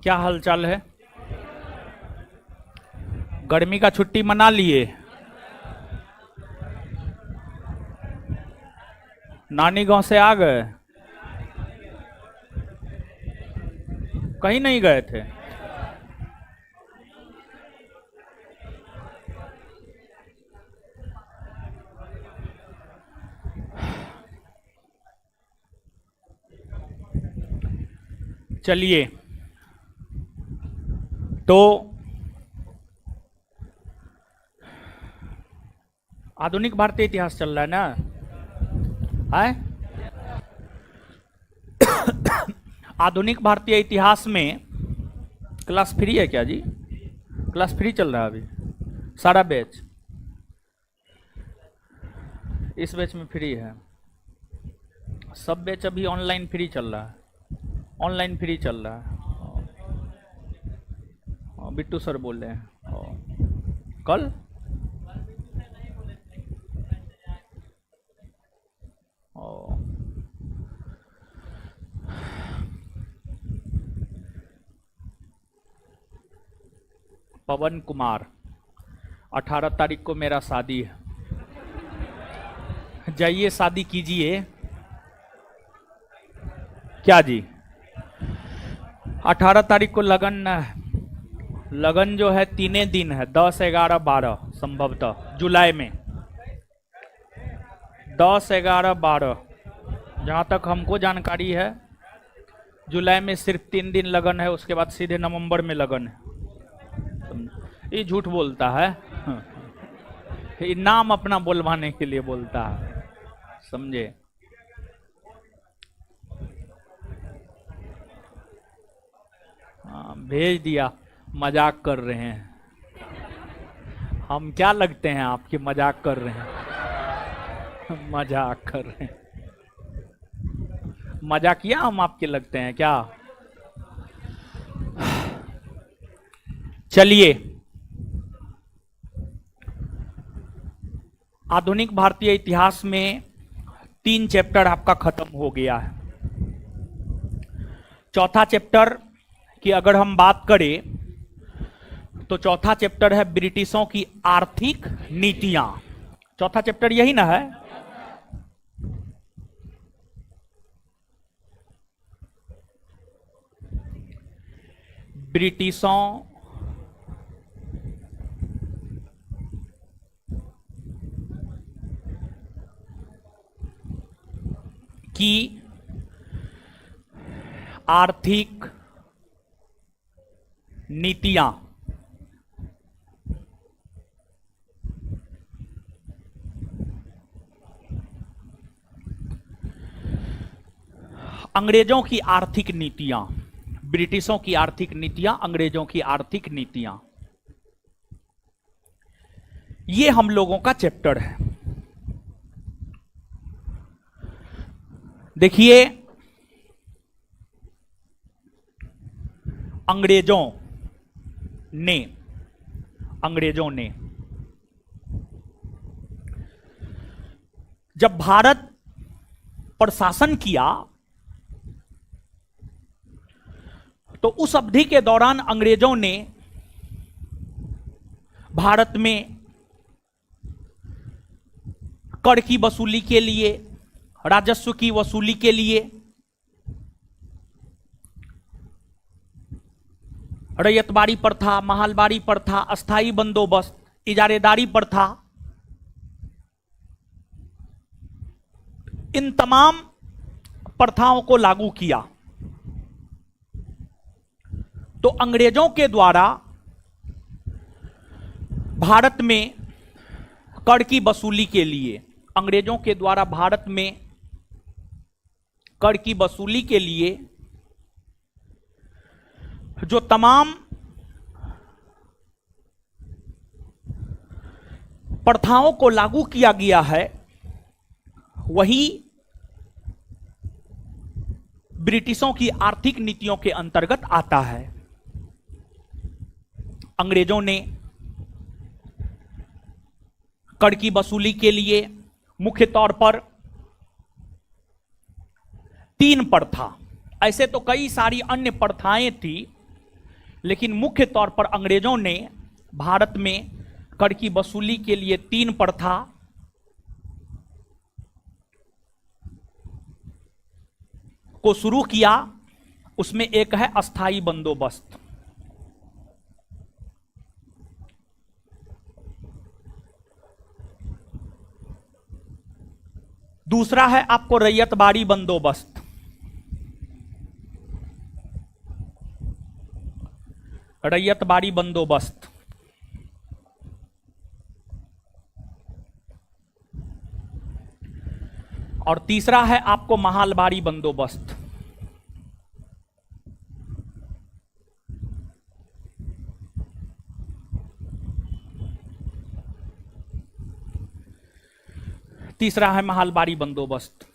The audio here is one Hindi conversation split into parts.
क्या हालचाल है? गर्मी का छुट्टी मना लिए? नानी गांव से आ गए? कहीं नहीं गए थे? चलिए, तो आधुनिक भारतीय इतिहास चल रहा है ना? है आधुनिक भारतीय इतिहास में क्लास फ्री है क्या जी? क्लास फ्री चल रहा है अभी सारा बैच? इस बैच में फ्री है, सब बैच अभी ऑनलाइन फ्री चल रहा है। ऑनलाइन फ्री चल रहा है। बिट्टू सर बोल रहे हैं कल। पवन कुमार, 18 तारीख को मेरा शादी है, जाइए शादी कीजिए। क्या जी? 18 तारीख को लगन है। लगन जो है 3 दिन है, 10, 11, 12 संभवतः जुलाई में। 10, 11, 12 जहाँ तक हमको जानकारी है। जुलाई में सिर्फ 3 दिन लगन है, उसके बाद सीधे नवंबर में लगन है। ये झूठ बोलता है, ये नाम अपना बोलवाने के लिए बोलता है, समझे? भेज दिया, मजाक कर रहे हैं। हम क्या लगते हैं आपके मजाक कर रहे हैं? मजाक कर रहे हैं, मजाकिया हम आपके लगते हैं क्या? चलिए, आधुनिक भारतीय इतिहास में 3 चैप्टर आपका खत्म हो गया है। चौथा चैप्टर की अगर हम बात करें तो चौथा चैप्टर है ब्रिटिशों की आर्थिक नीतियां। चौथा चैप्टर यही ना है? ब्रिटिशों की आर्थिक नीतियां। अंग्रेजों की आर्थिक नीतियां, ब्रिटिशों की आर्थिक नीतियां, अंग्रेजों की आर्थिक नीतियां, ये हम लोगों का चैप्टर है। देखिए, अंग्रेजों ने जब भारत पर शासन किया तो उस अवधि के दौरान अंग्रेजों ने भारत में कर की वसूली के लिए, राजस्व की वसूली के लिए, रैयतवाड़ी प्रथा, महालवाड़ी प्रथा, अस्थाई बंदोबस्त, इजारेदारी प्रथा, इन तमाम प्रथाओं को लागू किया। तो अंग्रेजों के द्वारा भारत में कर की वसूली के लिए, अंग्रेजों के द्वारा भारत में कर की वसूली के लिए जो तमाम प्रथाओं को लागू किया गया है, वही ब्रिटिशों की आर्थिक नीतियों के अंतर्गत आता है। अंग्रेजों ने कर की वसूली के लिए मुख्य तौर पर 3 प्रथा, ऐसे तो कई सारी अन्य प्रथाएं थी, लेकिन मुख्य तौर पर अंग्रेजों ने भारत में कर की वसूली के लिए 3 प्रथा को शुरू किया। उसमें एक है अस्थाई बंदोबस्त, दूसरा है आपको रैयतबाड़ी बंदोबस्त, रैयतबाड़ी बंदोबस्त, और तीसरा है आपको महालबाड़ी बंदोबस्त। तीसरा है महालबाड़ी बंदोबस्त।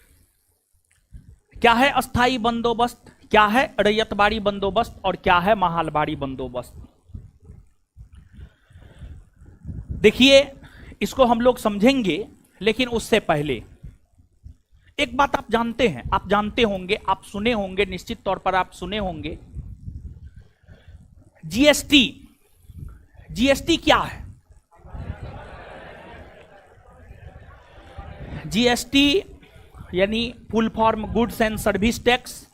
क्या है अस्थाई बंदोबस्त, क्या है रैयतबाड़ी बंदोबस्त और क्या है महालबाड़ी बंदोबस्त? देखिए, इसको हम लोग समझेंगे, लेकिन उससे पहले एक बात आप जानते हैं, आप जानते होंगे, आप सुने होंगे, निश्चित तौर पर आप सुने होंगे, जीएसटी। जीएसटी क्या है? जीएसटी यानी full form goods and service tax.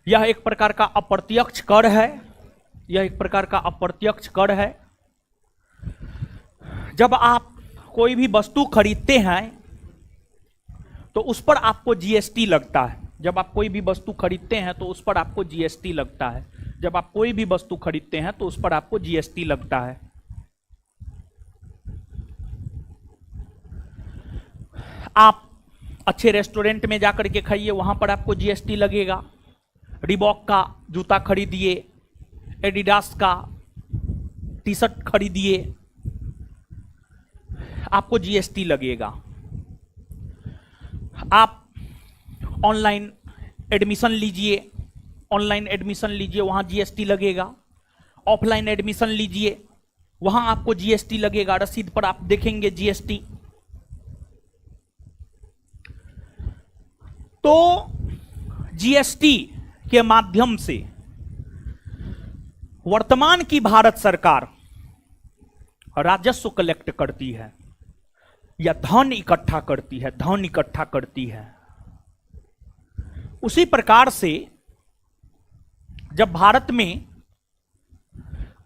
यह एक प्रकार का अप्रत्यक्ष कर है, यह एक प्रकार का अप्रत्यक्ष कर है। जब आप कोई भी वस्तु खरीदते हैं तो उस पर आपको जीएसटी लगता है। जब आप कोई भी वस्तु खरीदते हैं तो उस पर आपको जीएसटी लगता है। जब आप कोई भी वस्तु खरीदते हैं तो उस पर आपको जीएसटी लगता है। आप अच्छे रेस्टोरेंट में जाकर के खाइए, वहां पर आपको जीएसटी लगेगा। रिबॉक का जूता खरीदिए, एडिडास का टी शर्ट खरीदिए, आपको जीएसटी लगेगा। आप ऑनलाइन एडमिशन लीजिए, ऑनलाइन एडमिशन लीजिए, वहां जीएसटी लगेगा। ऑफलाइन एडमिशन लीजिए, वहां आपको जीएसटी लगेगा। रसीद पर आप देखेंगे जीएसटी। तो जीएसटी के माध्यम से वर्तमान की भारत सरकार राजस्व कलेक्ट करती है या धन इकट्ठा करती है, धन इकट्ठा करती है। उसी प्रकार से जब भारत में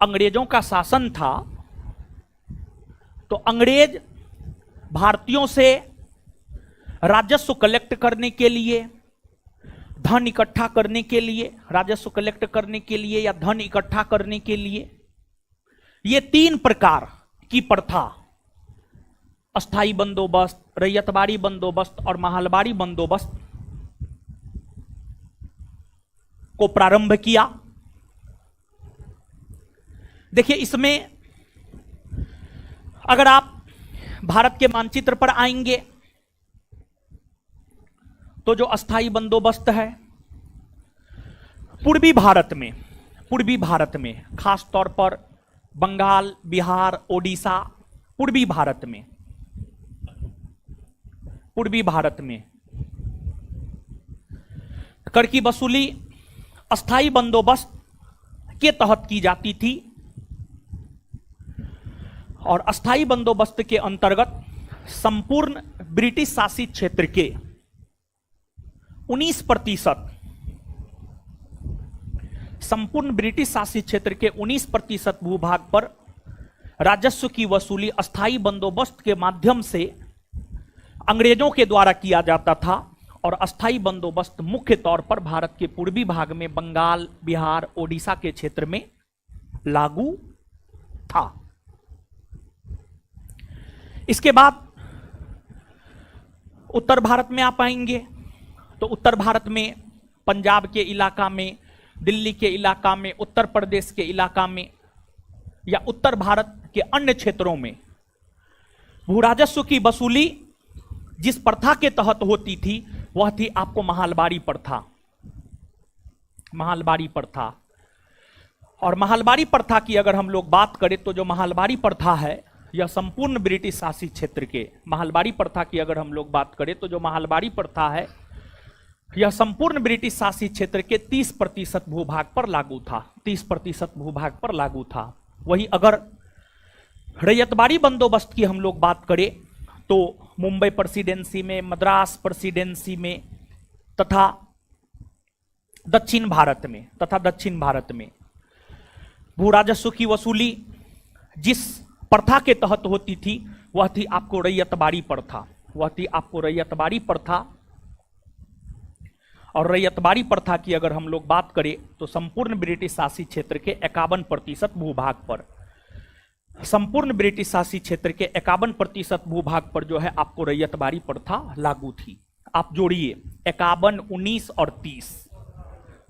अंग्रेजों का शासन था तो अंग्रेज भारतीयों से राजस्व कलेक्ट करने के लिए, धन इकट्ठा करने के लिए, राजस्व कलेक्ट करने के लिए या धन इकट्ठा करने के लिए ये 3 प्रकार की प्रथा, अस्थाई बंदोबस्त, रैयतबाड़ी बंदोबस्त और महालबाड़ी बंदोबस्त को प्रारंभ किया। देखिए, इसमें अगर आप भारत के मानचित्र पर आएंगे तो जो अस्थाई बंदोबस्त है पूर्वी भारत में खास तौर पर बंगाल, बिहार, ओडिशा, पूर्वी भारत में कर की वसूली अस्थाई बंदोबस्त के तहत की जाती थी और अस्थाई बंदोबस्त के अंतर्गत संपूर्ण ब्रिटिश शासित क्षेत्र के 19%, संपूर्ण ब्रिटिश शासित क्षेत्र के 19% भूभाग पर राजस्व की वसूली अस्थाई बंदोबस्त के माध्यम से अंग्रेजों के द्वारा किया जाता था और अस्थाई बंदोबस्त मुख्य तौर पर भारत के पूर्वी भाग में बंगाल, बिहार, ओडिशा के क्षेत्र में लागू था। इसके बाद उत्तर भारत में आप आएंगे तो उत्तर भारत में पंजाब के इलाका में, दिल्ली के इलाका में, उत्तर प्रदेश के इलाका में या उत्तर भारत के अन्य क्षेत्रों में भूराजस्व की वसूली जिस प्रथा के तहत होती थी वह थी आपको महालबाड़ी प्रथा। महालबाड़ी प्रथा और महालबाड़ी प्रथा की अगर हम लोग बात करें तो जो महालबाड़ी प्रथा है यह संपूर्ण ब्रिटिश शासित क्षेत्र के, महालबाड़ी प्रथा की अगर हम लोग बात करें तो जो महालबाड़ी प्रथा है यह संपूर्ण ब्रिटिश शासित क्षेत्र के 30% भूभाग पर लागू था। 30% भूभाग पर लागू था। वही अगर रैयतबाड़ी बंदोबस्त की हम लोग बात करें तो मुंबई प्रेसिडेंसी में, मद्रास प्रेसिडेंसी में तथा दक्षिण भारत में भू राजस्व की वसूली जिस प्रथा के तहत होती थी वह थी आपको रैयतबाड़ी प्रथा। और रैयतबाड़ी प्रथा की अगर हम लोग बात करें तो संपूर्ण ब्रिटिश शासित क्षेत्र के 51% भूभाग पर, संपूर्ण ब्रिटिश शासित क्षेत्र के 51% भूभाग पर जो है आपको रैयतबाड़ी प्रथा लागू थी। आप जोड़िए 51, 19 और 30,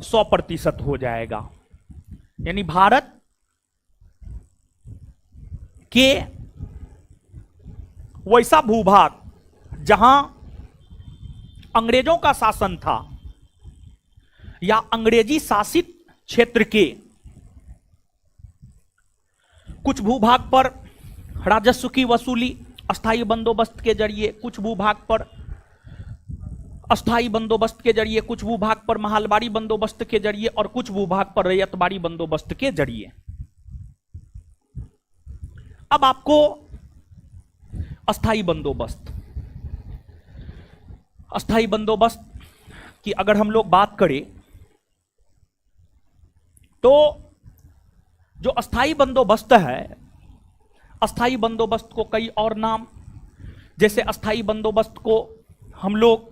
100% हो जाएगा। यानी भारत के वैसा भूभाग जहां अंग्रेजों का शासन था या अंग्रेजी शासित क्षेत्र के कुछ भूभाग पर राजस्व की वसूली अस्थायी बंदोबस्त के जरिए, कुछ भूभाग पर अस्थायी बंदोबस्त के जरिए, कुछ भूभाग पर महलबाड़ी बंदोबस्त के जरिए और कुछ भूभाग पर रैयतबाड़ी बंदोबस्त के जरिए। अब आपको अस्थायी बंदोबस्त की अगर हम लोग बात करें तो जो अस्थायी बंदोबस्त है, अस्थायी बंदोबस्त को कई और नाम, जैसे अस्थायी बंदोबस्त को हम लोग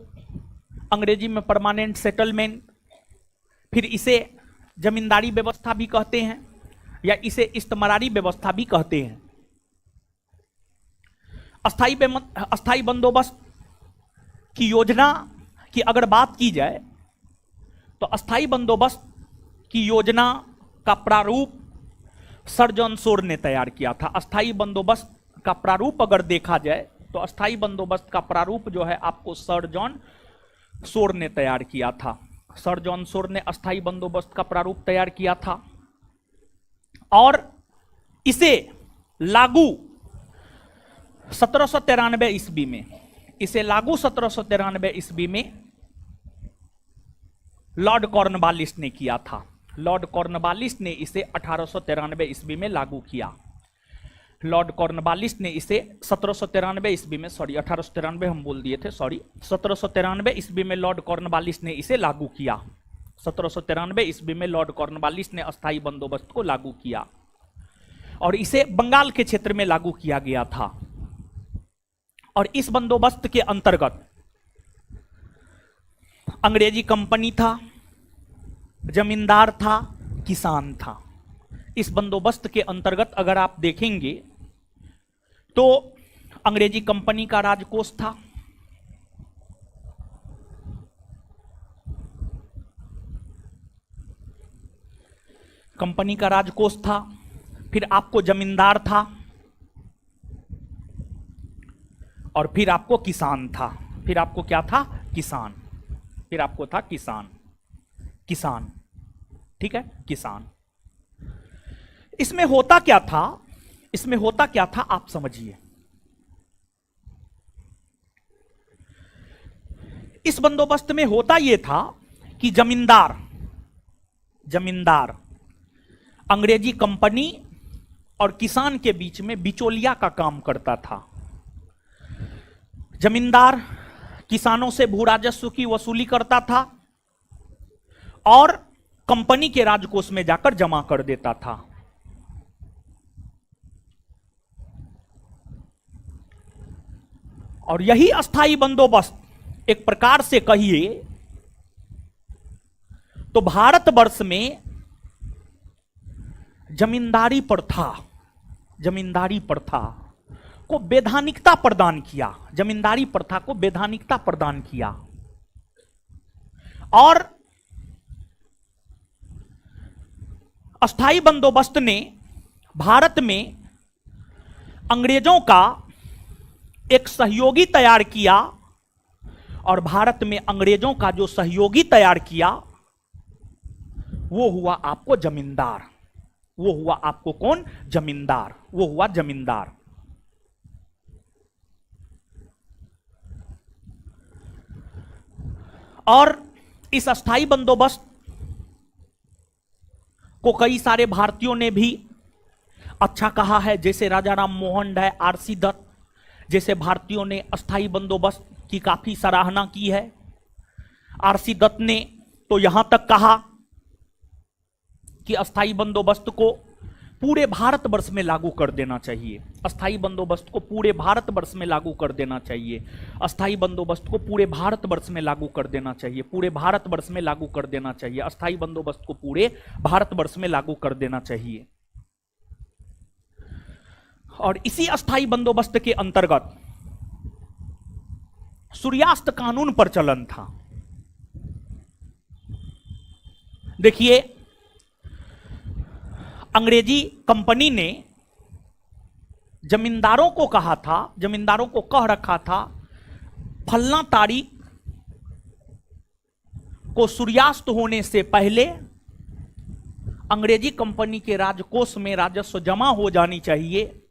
अंग्रेजी में परमानेंट सेटलमेंट, फिर इसे जमींदारी व्यवस्था भी कहते हैं या इसे इस्तेमारी व्यवस्था भी कहते हैं। अस्थायी बंदोबस्त की योजना की अगर बात की जाए तो अस्थायी बंदोबस्त की योजना का प्रारूप सर जॉन शोर ने तैयार किया था। अस्थायी बंदोबस्त का प्रारूप अगर देखा जाए तो अस्थायी बंदोबस्त का प्रारूप जो है आपको सर जॉन शोर ने तैयार किया था। सर जॉन शोर ने अस्थायी बंदोबस्त का प्रारूप तैयार किया था और इसे लागू 1793 ईस्वी में, इसे लागू 1793 ईस्वी में लॉर्ड कॉर्नवालिस ने किया था। लॉर्ड कॉर्नवालिस ने इसे 1893 ईस्वी में लागू किया। लॉर्ड कॉर्नवालिस ने इसे 1793 ईस्वी में, 1893 हम बोल दिए थे, 1793 ईस्वी में लॉर्ड कॉर्नवालिस ने इसे लागू किया। 1793 ईस्वी में लॉर्ड कॉर्नवालिस ने अस्थायी बंदोबस्त को लागू किया और इसे बंगाल के क्षेत्र में लागू किया गया था। और इस बंदोबस्त के अंतर्गत अंग्रेजी कंपनी था, जमींदार था, किसान था। इस बंदोबस्त के अंतर्गत अगर आप देखेंगे तो अंग्रेजी कंपनी का राजकोष था, कंपनी का राजकोष था, फिर आपको जमींदार था और फिर आपको किसान था। फिर आपको क्या था? किसान। फिर आपको था किसान। ठीक है, किसान। इसमें होता क्या था? इसमें होता क्या था आप समझिए। इस बंदोबस्त में होता यह था कि जमींदार अंग्रेजी कंपनी और किसान के बीच में बिचौलिया का काम करता था। जमींदार किसानों से भू राजस्व की वसूली करता था और कंपनी के राजकोष में जाकर जमा कर देता था। और यही अस्थायी बंदोबस्त एक प्रकार से कहिए तो भारतवर्ष में जमींदारी प्रथा को वैधानिकता प्रदान किया। जमींदारी प्रथा को वैधानिकता प्रदान किया और अस्थायी बंदोबस्त ने भारत में अंग्रेजों का एक सहयोगी तैयार किया और भारत में अंग्रेजों का जो सहयोगी तैयार किया वो हुआ आपको जमींदार। वो हुआ आपको कौन? जमींदार। वो हुआ जमींदार। और इस अस्थाई बंदोबस्त को कई सारे भारतीयों ने भी अच्छा कहा है, जैसे राजा राम मोहन राय, आरसी दत्त जैसे भारतीयों ने अस्थाई बंदोबस्त की काफी सराहना की है। आरसी दत्त ने तो यहां तक कहा कि अस्थाई बंदोबस्त को पूरे भारतवर्ष में लागू कर देना चाहिए, अस्थाई बंदोबस्त को पूरे भारतवर्ष में लागू कर देना चाहिए, अस्थाई बंदोबस्त को पूरे भारतवर्ष में लागू कर देना चाहिए, पूरे भारतवर्ष में लागू कर देना चाहिए, अस्थाई बंदोबस्त को पूरे भारतवर्ष में लागू कर देना चाहिए। और इसी अस्थाई बंदोबस्त के अंतर्गत सूर्यास्त कानून पर चलन था। देखिए, अंग्रेजी कंपनी ने जमींदारों को कहा था, जमींदारों को कह रखा था, फलना तारीख को सूर्यास्त होने से पहले अंग्रेजी कंपनी के राजकोष में राजस्व जमा हो जानी चाहिए,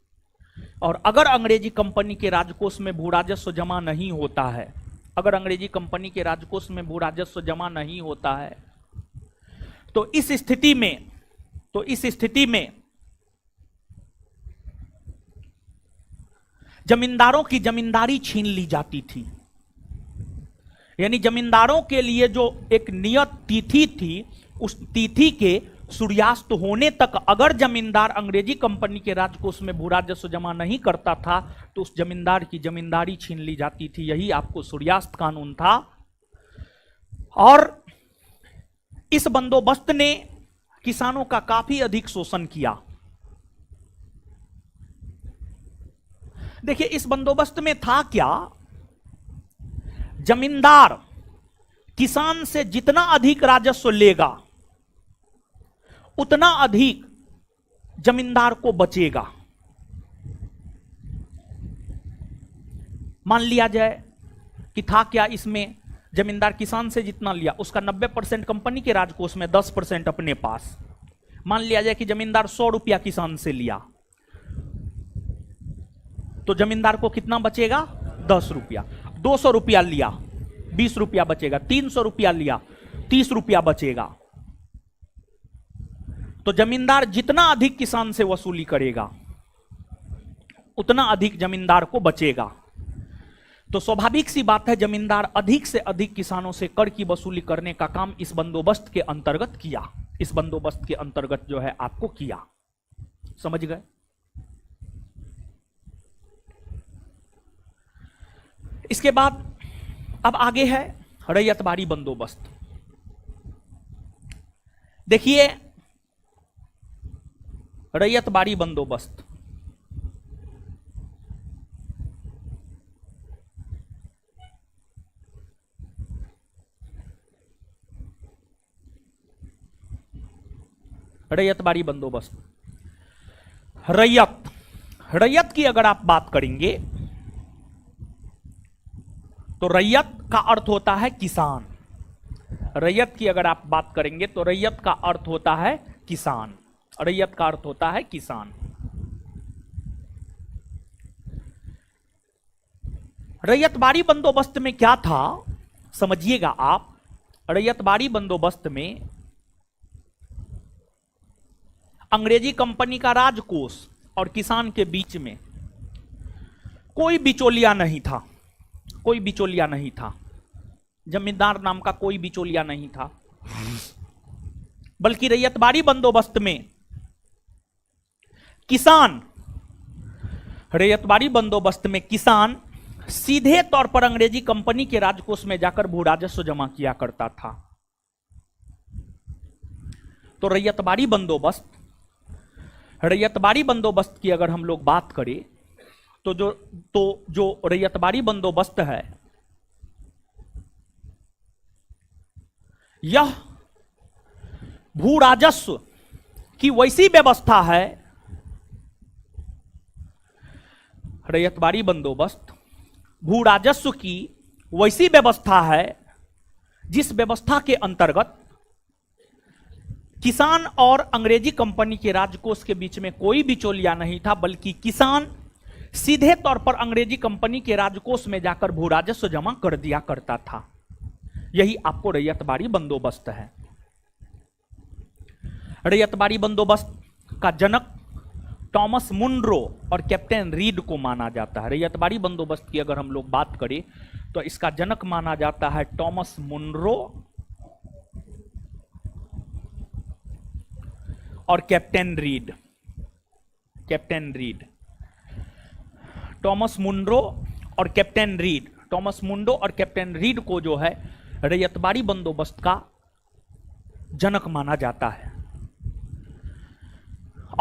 और अगर अंग्रेजी कंपनी के राजकोष में भू राजस्व जमा नहीं होता है, अगर अंग्रेजी कंपनी के राजकोष में भू राजस्व जमा नहीं होता है, तो इस स्थिति में जमींदारों की जमींदारी छीन ली जाती थी। यानी जमींदारों के लिए जो एक नियत तिथि थी, उस तिथि के सूर्यास्त होने तक अगर जमींदार अंग्रेजी कंपनी के राजकोष में भू राजस्व जमा नहीं करता था, तो उस जमींदार की जमींदारी छीन ली जाती थी। यही आपको सूर्यास्त कानून था। और इस बंदोबस्त ने किसानों का काफी अधिक शोषण किया। देखिए, इस बंदोबस्त में था क्या, जमींदार किसान से जितना अधिक राजस्व लेगा उतना अधिक जमींदार को बचेगा। मान लिया जाए कि था क्या, इसमें जमींदार किसान से जितना लिया उसका 90% कंपनी के राजकोष में, 10% अपने पास। मान लिया जाए कि जमींदार 100 रुपया किसान से लिया, तो जमींदार को कितना बचेगा, 10 रुपया। 200 रुपया लिया, 20 रुपया बचेगा। 300 रुपया लिया, 30 रुपया बचेगा। तो जमींदार जितना अधिक किसान से वसूली करेगा उतना अधिक जमींदार को बचेगा। तो स्वाभाविक सी बात है, जमींदार अधिक से अधिक किसानों से कर की वसूली करने का काम इस बंदोबस्त के अंतर्गत किया, इस बंदोबस्त के अंतर्गत जो है आपको किया। समझ गए? इसके बाद अब आगे है रैयतबाड़ी बंदोबस्त। देखिए, रैयतबाड़ी बंदोबस्त रैयतबाड़ी बंदोबस्त, रैयत की अगर आप बात करेंगे तो रैयत का अर्थ होता है किसान। रैयत की अगर आप बात करेंगे तो रैयत का अर्थ होता है किसान। रैयत का अर्थ होता है किसान। रैयतबाड़ी बंदोबस्त में क्या था, समझिएगा आप। रैयतबाड़ी बंदोबस्त में अंग्रेजी कंपनी का राजकोष और किसान के बीच में कोई बिचौलिया नहीं था, कोई बिचौलिया नहीं था। जमींदार नाम का कोई बिचौलिया नहीं था, बल्कि रैयतबाड़ी बंदोबस्त में किसान, रैयतबाड़ी बंदोबस्त में किसान सीधे तौर पर अंग्रेजी कंपनी के राजकोष में जाकर भू राजस्व जमा किया करता था। तो रैयतबाड़ी बंदोबस्त की अगर हम लोग बात करें तो जो रैयतबाड़ी बंदोबस्त है, यह भू राजस्व की वैसी व्यवस्था है, रैयतबाड़ी बंदोबस्त भू राजस्व की वैसी व्यवस्था है जिस व्यवस्था के अंतर्गत किसान और अंग्रेजी कंपनी के राजकोष के बीच में कोई बिचौलिया नहीं था, बल्कि किसान सीधे तौर पर अंग्रेजी कंपनी के राजकोष में जाकर भू राजस्व जमा कर दिया करता था। यही आपको रैयतबाड़ी बंदोबस्त है। रैयतबाड़ी बंदोबस्त का जनक टॉमस मुनरो और कैप्टन रीड को माना जाता है। रैयतबाड़ी बंदोबस्त की अगर हम लोग बात करें तो इसका जनक माना जाता है टॉमस मुनरो और captain Reid. Captain Reid, Thomas Munro और कैप्टन रीड, टॉमस मुनरो और कैप्टन रीड को जो है रैयतबाड़ी बंदोबस्त का जनक माना जाता है।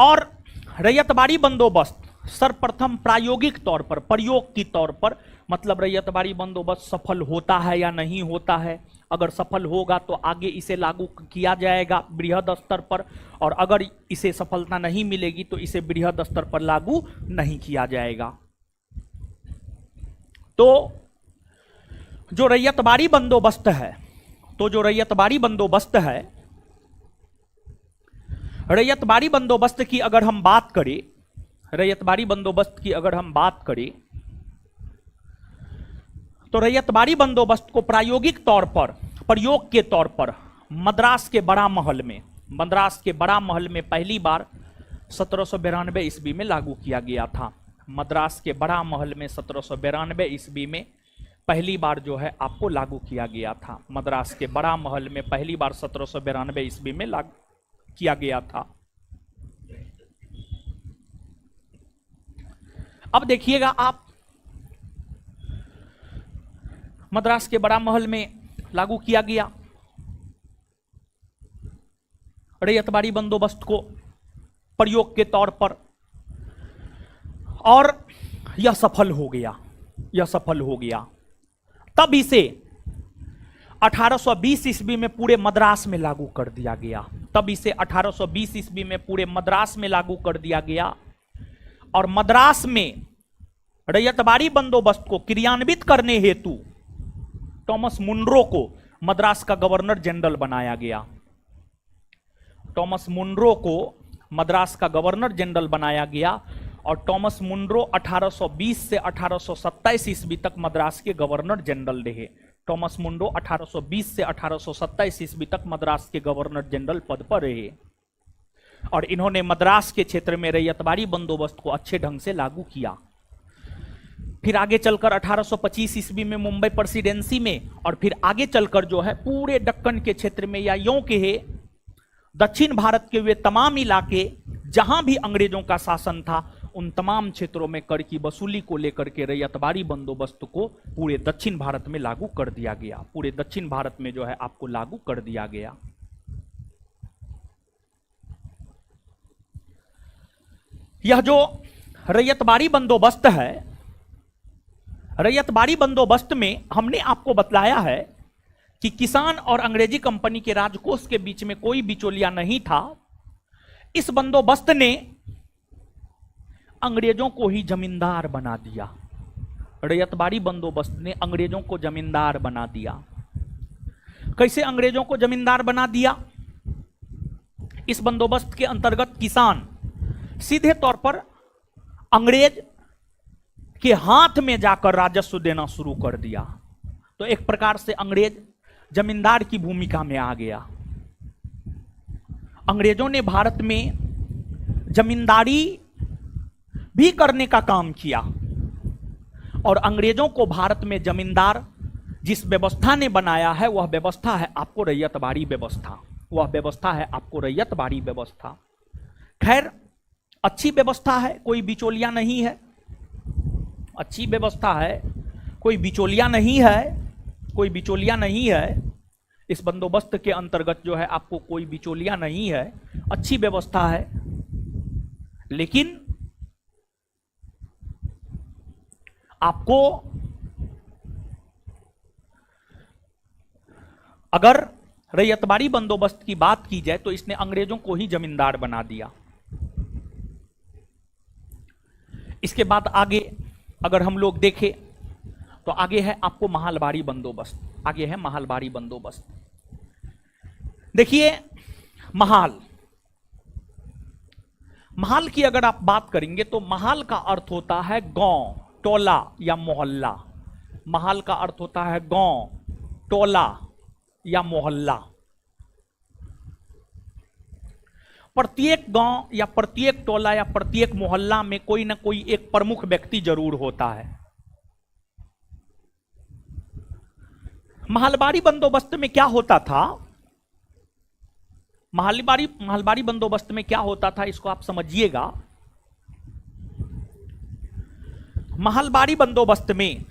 और रैयतबाड़ी बंदोबस्त सर्वप्रथम प्रायोगिक तौर पर, प्रयोग की तौर पर, मतलब रैयतबाड़ी बंदोबस्त सफल होता है या नहीं होता है। अगर सफल होगा तो आगे इसे लागू किया जाएगा बृहद स्तर पर, और अगर इसे सफलता नहीं मिलेगी तो इसे बृहद स्तर पर लागू नहीं किया जाएगा। तो जो रैयतबाड़ी बंदोबस्त है, रैयतबाड़ी बंदोबस्त की अगर हम बात करें, रैयतबाड़ी बंदोबस्त की अगर हम बात करें तो रैयतबाड़ी बंदोबस्त को प्रायोगिक तौर पर, प्रयोग के तौर पर मद्रास के बड़ा महल में पहली बार 1792 ईस्वी में लागू किया गया था। मद्रास के बड़ा महल में 1792 ईस्वी में पहली बार जो है आपको लागू किया गया था। मद्रास के बड़ा महल में पहली बार 1792 ईस्वी में लागू किया गया था। अब देखिएगा आप, मद्रास के बड़ा महल में लागू किया गया रैयतबाड़ी बंदोबस्त को प्रयोग के तौर पर, और यह सफल हो गया। तब इसे 1820 ईस्वी में पूरे मद्रास में लागू कर दिया गया। और मद्रास में रैयतबाड़ी बंदोबस्त को क्रियान्वित करने हेतु टॉमस मुनरो को मद्रास का गवर्नर जनरल बनाया गया। और टॉमस मुनरो 1820 से 1827 ईस्वी तक मद्रास के गवर्नर जनरल रहे। टॉमस मुनरो 1820 से 1827 ईस्वी तक मद्रास के गवर्नर जनरल पद पर रहे, और इन्होंने मद्रास के क्षेत्र में रैयतबाड़ी बंदोबस्त को अच्छे ढंग से लागू किया। फिर आगे चलकर 1825 ईस्वी में मुंबई प्रेसिडेंसी में, और फिर आगे चलकर जो है पूरे दक्कन के क्षेत्र में, या यूं कहे दक्षिण भारत के वे तमाम इलाके जहां भी अंग्रेजों का शासन था, उन तमाम क्षेत्रों में कर की वसूली को लेकर के रैयतबाड़ी बंदोबस्त को पूरे दक्षिण भारत में लागू कर दिया गया। पूरे दक्षिण भारत में जो है आपको लागू कर दिया गया। यह जो रैयतबाड़ी बंदोबस्त है, रैयतबाड़ी बंदोबस्त में हमने आपको बतलाया है कि किसान और अंग्रेजी कंपनी के राजकोष के बीच में कोई बिचौलिया नहीं था। इस बंदोबस्त ने अंग्रेजों को ही जमींदार बना दिया। रैयतबाड़ी बंदोबस्त ने अंग्रेजों को जमींदार बना दिया। कैसे अंग्रेजों को जमींदार बना दिया? इस बंदोबस्त के अंतर्गत किसान सीधे तौर पर अंग्रेज के हाथ में जाकर राजस्व देना शुरू कर दिया। तो एक प्रकार से अंग्रेज जमींदार की भूमिका में आ गया। अंग्रेजों ने भारत में जमींदारी भी करने का काम किया, और अंग्रेजों को भारत में जमींदार जिस व्यवस्था ने बनाया है वह व्यवस्था है आपको रैयतबाड़ी व्यवस्था। खैर अच्छी व्यवस्था है, कोई बिचौलिया नहीं है। अच्छी व्यवस्था है, कोई बिचौलिया नहीं है। इस बंदोबस्त के अंतर्गत जो है आपको कोई बिचौलिया नहीं है, अच्छी व्यवस्था है। लेकिन आपको अगर रैयतबाड़ी बंदोबस्त की बात की जाए तो इसने अंग्रेजों को ही जमींदार बना दिया। इसके बाद आगे अगर हम लोग देखें तो आगे है आपको महालबाड़ी बंदोबस्त। देखिए महाल की अगर आप बात करेंगे तो महाल का अर्थ होता है गांव, टोला या मोहल्ला। महाल का अर्थ होता है गांव, टोला या मोहल्ला, प्रत्येक गांव या प्रत्येक टोला या प्रत्येक मोहल्ला में कोई ना कोई एक प्रमुख व्यक्ति जरूर होता है। महलबारी बंदोबस्त में क्या होता था, महलबारी बंदोबस्त में क्या होता था, इसको आप समझिएगा। महलबारी बंदोबस्त में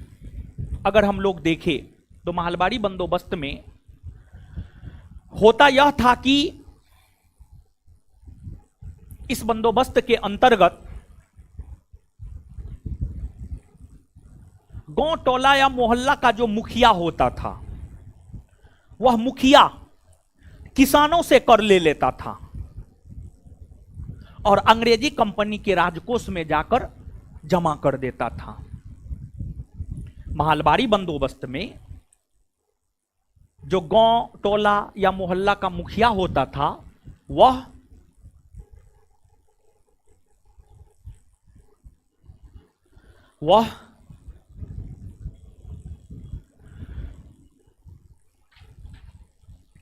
अगर हम लोग देखें तो महलबारी बंदोबस्त में होता यह था कि इस बंदोबस्त के अंतर्गत गांव टोला या मोहल्ला का जो मुखिया होता था, वह मुखिया किसानों से कर ले लेता था और अंग्रेजी कंपनी के राजकोष में जाकर जमा कर देता था। महलबारी बंदोबस्त में जो गांव टोला या मोहल्ला का मुखिया होता था, वह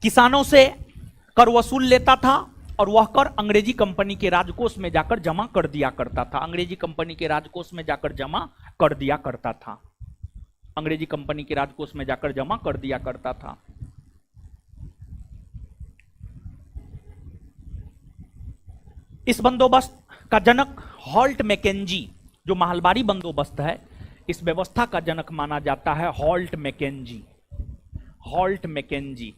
किसानों से कर वसूल लेता था और वह कर अंग्रेजी कंपनी के राजकोष में जाकर जमा कर दिया करता था। अंग्रेजी कंपनी के राजकोष में जाकर जमा कर दिया करता था। अंग्रेजी कंपनी के राजकोष में जाकर जमा कर दिया करता था। इस बंदोबस्त का जनक हॉल्ट मैकेंजी, जो महलबारी बंदोबस्त है, इस व्यवस्था का जनक माना जाता है Holt Mackenzie. Holt Mackenzie,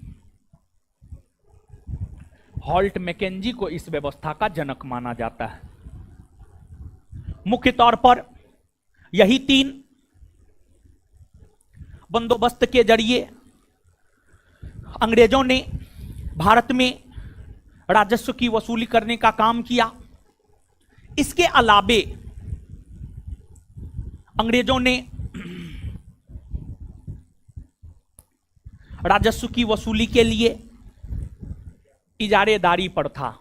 Holt Mackenzie को इस व्यवस्था का जनक माना जाता है। मुख्य तौर पर यही 3 बंदोबस्त के जरिए अंग्रेजों ने भारत में राजस्व की वसूली करने का काम किया। इसके अलावे अंग्रेजों ने राजस्व की वसूली के लिए इजारेदारी प्रथा,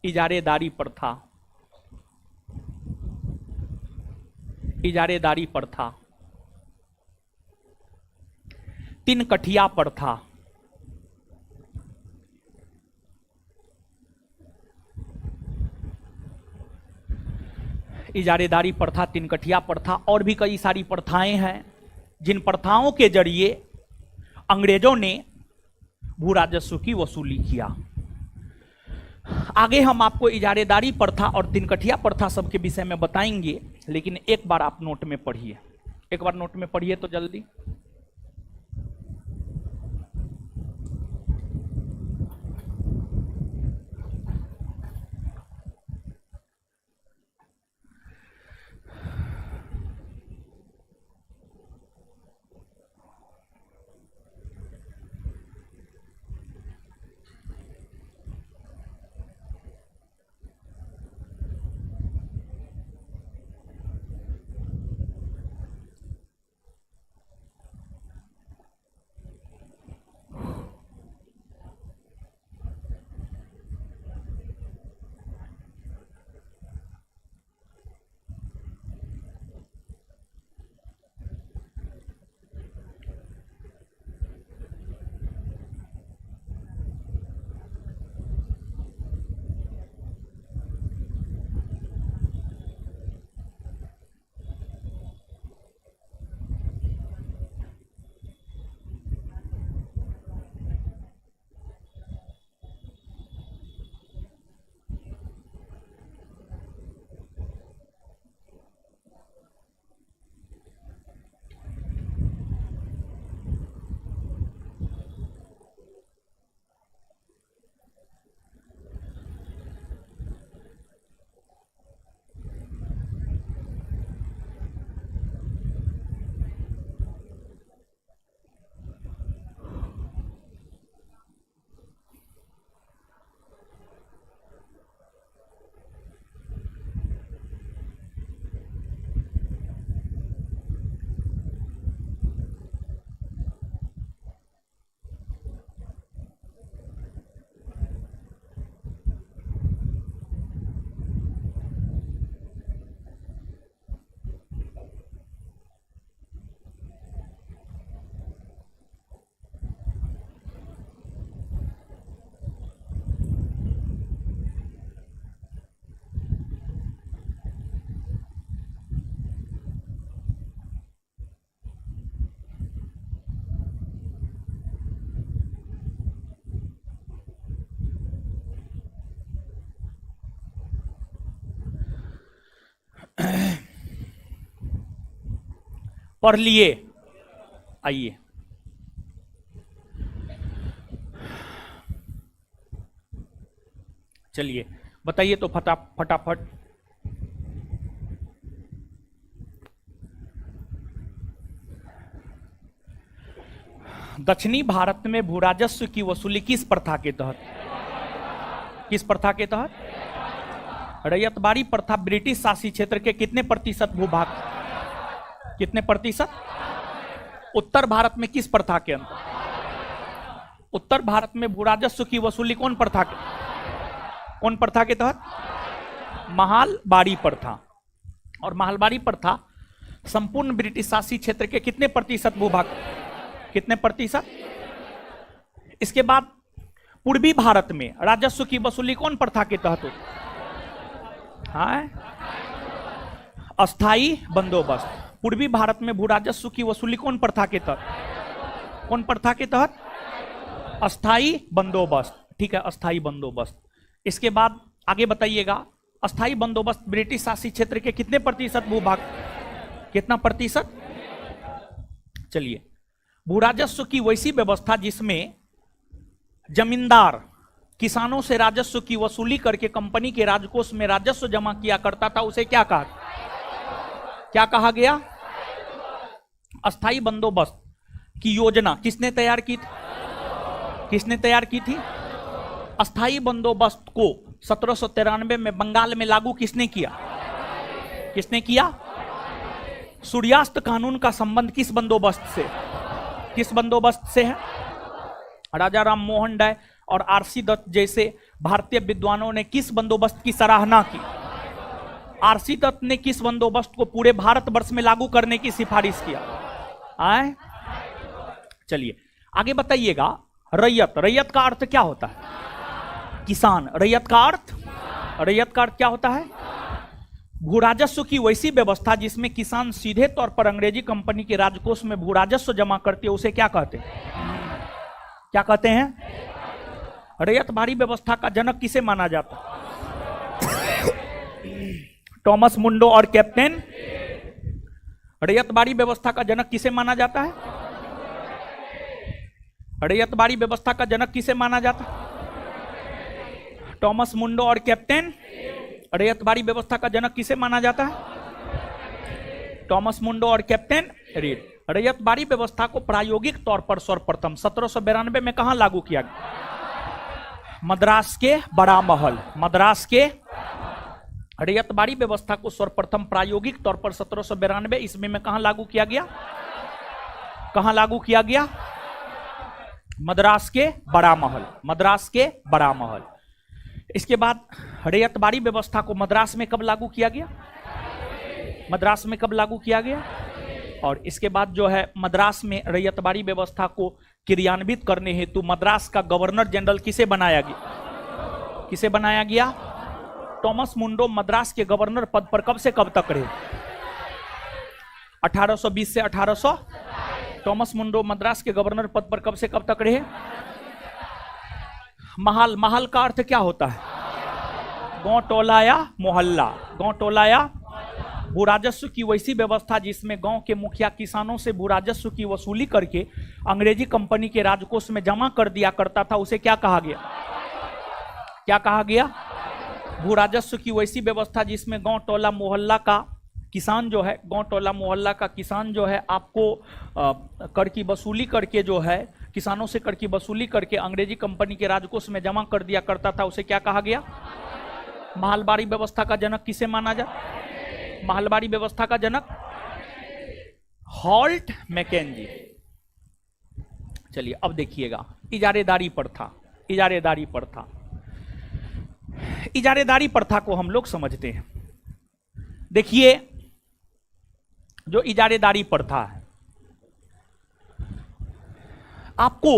इजारेदारी प्रथा, इजारेदारी प्रथा, 3 कठिया प्रथा, इजारेदारी प्रथा, 3 कठिया प्रथा और भी कई सारी प्रथाएं हैं, जिन प्रथाओं के जरिए अंग्रेजों ने भू राजस्व की वसूली किया। आगे हम आपको इजारेदारी प्रथा और 3 कठिया प्रथा सब के विषय में बताएंगे, लेकिन एक बार आप नोट में पढ़िए, एक बार नोट में पढ़िए तो जल्दी। पढ़ लिए? आइए, चलिए बताइए तो फटाफट। दक्षिणी भारत में भूराजस्व की वसूली किस प्रथा के तहत? किस प्रथा के तहत? रैयतबाड़ी प्रथा ब्रिटिश शासित क्षेत्र के कितने प्रतिशत भूभाग, कितने प्रतिशत? उत्तर भारत में किस प्रथा के अंतर्गत? उत्तर भारत में भूराजस्व की वसूली कौन प्रथा के, कौन प्रथा के तहत? महालबाड़ी प्रथा। और महालबाड़ी प्रथा संपूर्ण ब्रिटिश शासित क्षेत्र के कितने प्रतिशत भूभाग, कितने प्रतिशत? इसके बाद पूर्वी भारत में राजस्व की वसूली कौन प्रथा के तहत होती? हाँ, अस्थाई बंदोबस्त। पूर्वी भारत में भू राजस्व की वसूली कौन प्रथा के तहत, कौन प्रथा के तहत? अस्थाई बंदोबस्त। ठीक है, अस्थाई बंदोबस्त। इसके बाद आगे बताइएगा, अस्थाई बंदोबस्त ब्रिटिश शासित क्षेत्र के कितने प्रतिशत भूभाग, कितना प्रतिशत? चलिए, भू राजस्व की वैसी व्यवस्था जिसमें जमींदार किसानों से राजस्व की वसूली करके कंपनी के राजकोष में राजस्व जमा किया करता था, उसे क्या कहा, क्या कहा गया? अस्थाई बंदोबस्त की योजना किसने तैयार की थी, किसने तैयार की थी? अस्थाई बंदोबस्त को 1793 में बंगाल में लागू किसने किया, किसने किया? सूर्यास्त कानून का संबंध किस बंदोबस्त से, किस बंदोबस्त से है? राजा राम मोहन राय और आरसी दत्त जैसे भारतीय विद्वानों ने किस बंदोबस्त की सराहना की? आरसी दत्त ने किस बंदोबस्त को पूरे भारतवर्ष में लागू करने की सिफारिश किया? आए, चलिए आगे बताइएगा। रैयत, रैयत का अर्थ क्या होता है? किसान। रैयत का अर्थ, रैयत का अर्थ क्या होता है? भू राजस्व की वैसी व्यवस्था जिसमें किसान सीधे तौर पर अंग्रेजी कंपनी के राजकोष में भू राजस्व जमा करते हैं, उसे क्या कहते हैं, क्या कहते हैं? रैयतबाड़ी व्यवस्था का जनक किसे माना जाता है? टॉमस मुंडो और कैप्टन। रैयतबाड़ी व्यवस्था का जनक किसे माना जाता है? रैयतबाड़ी व्यवस्था का जनक किसे माना जाता है? टॉमस मुंडो और कैप्टन। रैयतबाड़ी व्यवस्था का जनक किसे माना जाता है? टॉमस मुंडो और कैप्टन रीड। रैयतबाड़ी व्यवस्था को प्रायोगिक तौर पर सर्वप्रथम 1792 में कहां लागू किया गया? मद्रास के बड़ा महल। मद्रास के रैयतबाड़ी व्यवस्था को सर्वप्रथम प्रायोगिक तौर पर 1792 ईस्वी में कहां लागू किया गया? कहां लागू किया गया? मद्रास के बड़ा महल। मद्रास के बड़ा महल। इसके बाद रैयतबाड़ी व्यवस्था को मद्रास में कब लागू किया गया? मद्रास में कब लागू किया गया? और इसके बाद जो है मद्रास में रैयतबाड़ी व्यवस्था को क्रियान्वित करने हेतु मद्रास का गवर्नर जनरल किसे बनाया गया? किसे बनाया गया? टॉमस मुंडो मद्रास के गवर्नर पद पर कब से कब तक रहे? 1820 से 1800। टॉमस मुंडो मद्रास के गवर्नर पद पर कब से कब तक रहे? महल। महल का अर्थ क्या होता है? गांव टोला या मोहल्ला। गांव टोला या। भू राजस्व की वैसी व्यवस्था जिसमें गांव के मुखिया किसानों से भू राजस्व की वसूली करके अंग्रेजी कंपनी के राजकोष में जमा कर दिया करता था, उसे क्या कहा गया? क्या कहा गया? भू राजस्व की वैसी व्यवस्था जिसमें गांव टोला मोहल्ला का किसान जो है, गांव टोला मोहल्ला का किसान जो है आपको कर की वसूली करके जो है किसानों से कर की वसूली करके अंग्रेजी कंपनी के राजकोष में जमा कर दिया करता था, उसे क्या कहा गया? महलबाड़ी व्यवस्था का जनक किसे माना जाता? महलबाड़ी व्यवस्था का जनक हॉल्ट मैकेंजी। चलिए अब देखिएगा इजारेदारी प्रथा। इजारेदारी प्रथा, इजारेदारी प्रथा को हम लोग समझते हैं। देखिए जो इजारेदारी प्रथा है, आपको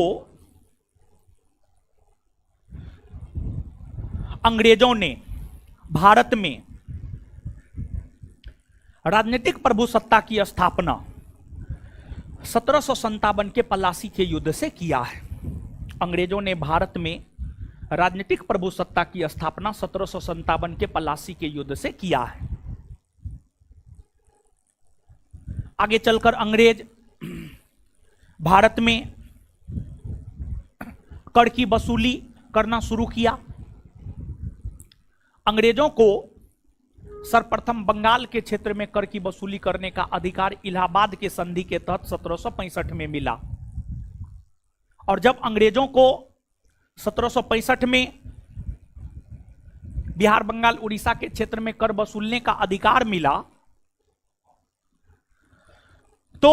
अंग्रेजों ने भारत में राजनीतिक प्रभुसत्ता की स्थापना 1757 के पलासी के युद्ध से किया है। अंग्रेजों ने भारत में राजनीतिक प्रभुसत्ता की स्थापना 1757 के पलासी के युद्ध से किया है। आगे चलकर अंग्रेज भारत में कर की वसूली करना शुरू किया। अंग्रेजों को सर्वप्रथम बंगाल के क्षेत्र में कर की वसूली करने का अधिकार इलाहाबाद के संधि के तहत 1765 में मिला। और जब अंग्रेजों को 1765 में बिहार, बंगाल, उड़ीसा के क्षेत्र में कर वसूलने का अधिकार मिला, तो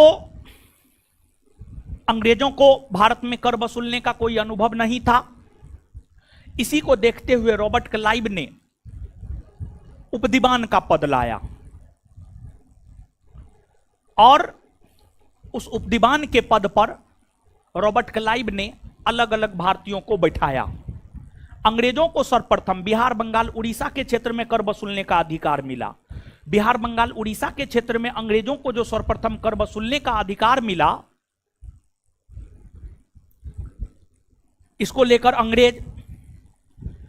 अंग्रेजों को भारत में कर वसूलने का कोई अनुभव नहीं था। इसी को देखते हुए रॉबर्ट क्लाइव ने उपदीवान का पद लाया और उस उपदीवान के पद पर रॉबर्ट क्लाइव ने अलग अलग भारतीयों को बैठाया। अंग्रेजों को सर्वप्रथम बिहार, बंगाल, उड़ीसा के क्षेत्र में कर वसूलने का अधिकार मिला। बिहार, बंगाल, उड़ीसा के क्षेत्र में अंग्रेजों को जो सर्वप्रथम कर वसूलने का अधिकार मिला, इसको लेकर अंग्रेज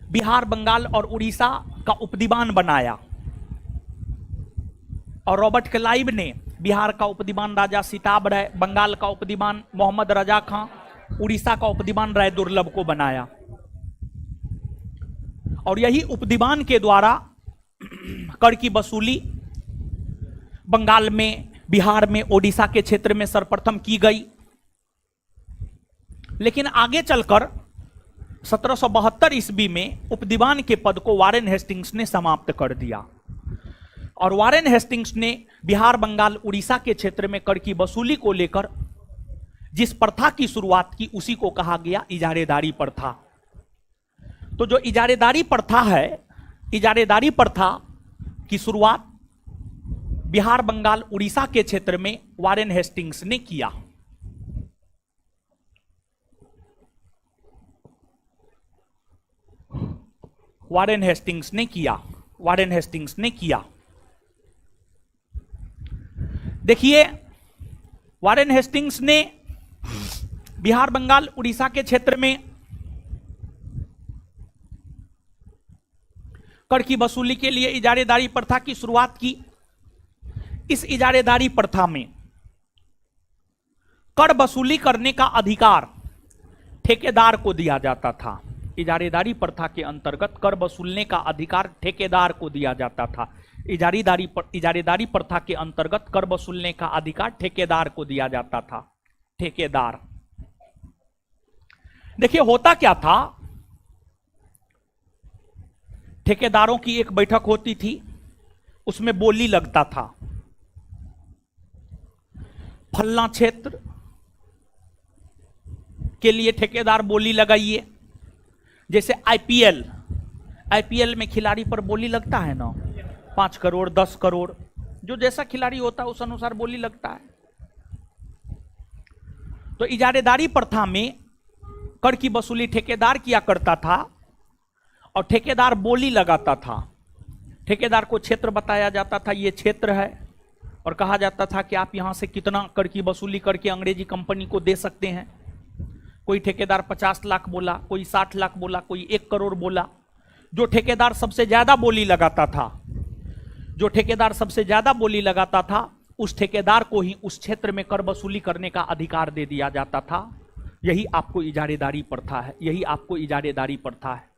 बिहार, बंगाल और उड़ीसा का उपदीवान बनाया और रॉबर्ट क्लाइव ने बिहार का उपदीवान राजा सिताब राय, बंगाल का उपदीवान मोहम्मद रजा खां, उड़ीसा का उपदीवान राय दुर्लभ को बनाया। और यही उपदीवान के द्वारा कर की वसूली बंगाल में, बिहार में, ओडिशा के क्षेत्र में सर्वप्रथम की गई। लेकिन आगे चलकर 1772 ईस्वी में उपदीवान के पद को वारेन हेस्टिंग्स ने समाप्त कर दिया और वारेन हेस्टिंग्स ने बिहार, बंगाल, उड़ीसा के क्षेत्र में कर की वसूली को लेकर जिस प्रथा की शुरुआत की, उसी को कहा गया इजारेदारी प्रथा। तो जो इजारेदारी प्रथा है, इजारेदारी प्रथा की शुरुआत बिहार, बंगाल, उड़ीसा के क्षेत्र में वारेन हेस्टिंग्स ने किया। वारेन हेस्टिंग्स ने किया, वारेन हेस्टिंग्स ने किया। देखिए, वारेन हेस्टिंग्स ने बिहार, बंगाल, उड़ीसा के क्षेत्र में कर की वसूली के लिए इजारेदारी प्रथा की शुरुआत की। इस इजारेदारी प्रथा में कर वसूली करने का अधिकार ठेकेदार को दिया जाता था। इजारेदारी प्रथा के अंतर्गत कर वसूलने का अधिकार ठेकेदार को दिया जाता था। इजारेदारी प्रथा के अंतर्गत कर वसूलने का अधिकार ठेकेदार को दिया जाता था। ठेकेदार, देखिए होता क्या था, ठेकेदारों की एक बैठक होती थी, उसमें बोली लगता था। फलना क्षेत्र के लिए ठेकेदार बोली लगाइए। जैसे आईपीएल में खिलाड़ी पर बोली लगता है ना, 5 करोड़ 10 करोड़, जो जैसा खिलाड़ी होता है उस अनुसार बोली लगता है। तो इजारेदारी प्रथा में कर की वसूली ठेकेदार किया करता था और ठेकेदार बोली लगाता था। ठेकेदार को क्षेत्र बताया जाता था, ये क्षेत्र है, और कहा जाता था कि आप यहां से कितना कर की वसूली करके अंग्रेजी कंपनी को दे सकते हैं। कोई ठेकेदार 50 लाख बोला, कोई 60 लाख बोला, कोई 1 करोड़ बोला। जो ठेकेदार सबसे ज्यादा बोली लगाता था, जो ठेकेदार सबसे ज्यादा बोली लगाता था, उस ठेकेदार को ही उस क्षेत्र में कर वसूली करने का अधिकार दे दिया जाता था। यही आपको इजारेदारी प्रथा है, यही आपको इजारेदारी प्रथा है।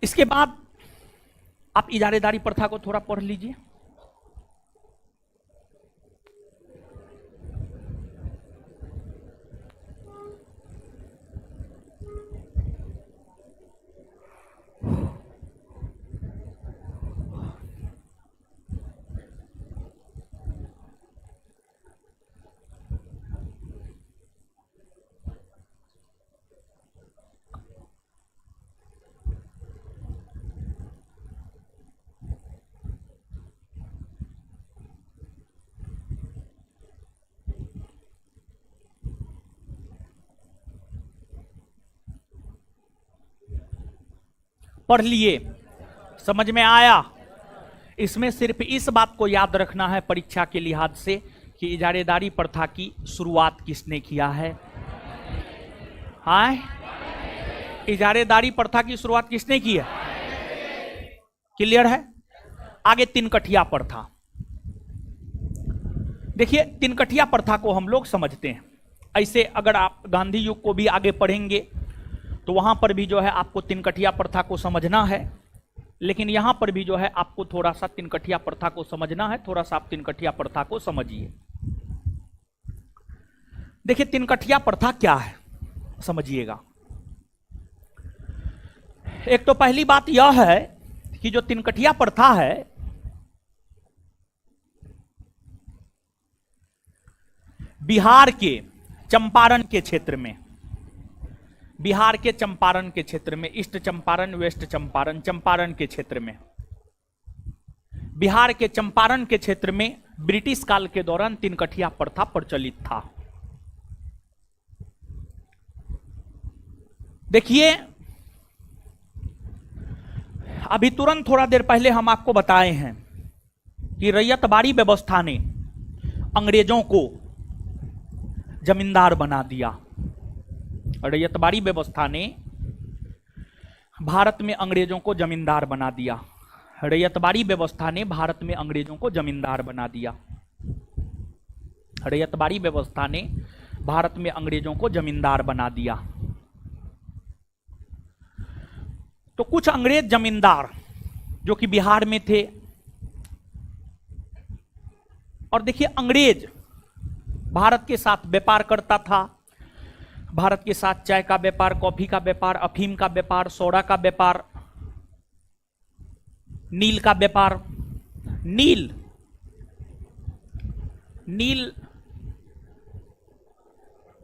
इसके बाद आप इजारेदारी प्रथा को थोड़ा पढ़ लीजिए। पढ़ लिए, समझ में आया? इसमें सिर्फ इस बात को याद रखना है परीक्षा के लिहाज से कि इजारेदारी प्रथा की शुरुआत किसने किया है। हाँ, इजारेदारी प्रथा की शुरुआत किसने की है? क्लियर है? आगे 3 कठिया प्रथा। देखिए तिनकठिया प्रथा को हम लोग समझते हैं। ऐसे अगर आप गांधी युग को भी आगे पढ़ेंगे तो वहां पर भी जो है आपको तिनकठिया प्रथा को समझना है, लेकिन यहां पर भी जो है आपको थोड़ा सा तिनकठिया प्रथा को समझना है। थोड़ा सा आप तिनकठिया प्रथा को समझिए। देखिए तिनकठिया प्रथा क्या है समझिएगा। एक तो पहली बात यह है कि जो तिनकठिया प्रथा है बिहार के चंपारण के क्षेत्र में, बिहार के चंपारण के क्षेत्र में, ईस्ट चंपारण, वेस्ट चंपारण, चंपारण के क्षेत्र में, बिहार के चंपारण के क्षेत्र में ब्रिटिश काल के दौरान तिनकठिया प्रथा प्रचलित था। देखिए अभी तुरंत थोड़ा देर पहले हम आपको बताए हैं कि रैयतबाड़ी व्यवस्था ने अंग्रेजों को जमींदार बना दिया। रैयतबाड़ी व्यवस्था ने भारत में अंग्रेजों को जमींदार बना दिया। रैयतबाड़ी व्यवस्था ने भारत में अंग्रेजों को जमींदार बना दिया। रैयतबाड़ी व्यवस्था ने भारत में अंग्रेजों को जमींदार बना दिया। तो कुछ अंग्रेज जमींदार जो कि बिहार में थे, और देखिए अंग्रेज भारत के साथ व्यापार करता था। भारत के साथ चाय का व्यापार, कॉफी का व्यापार, अफीम का व्यापार, सोडा का व्यापार, नील का व्यापार। नील नील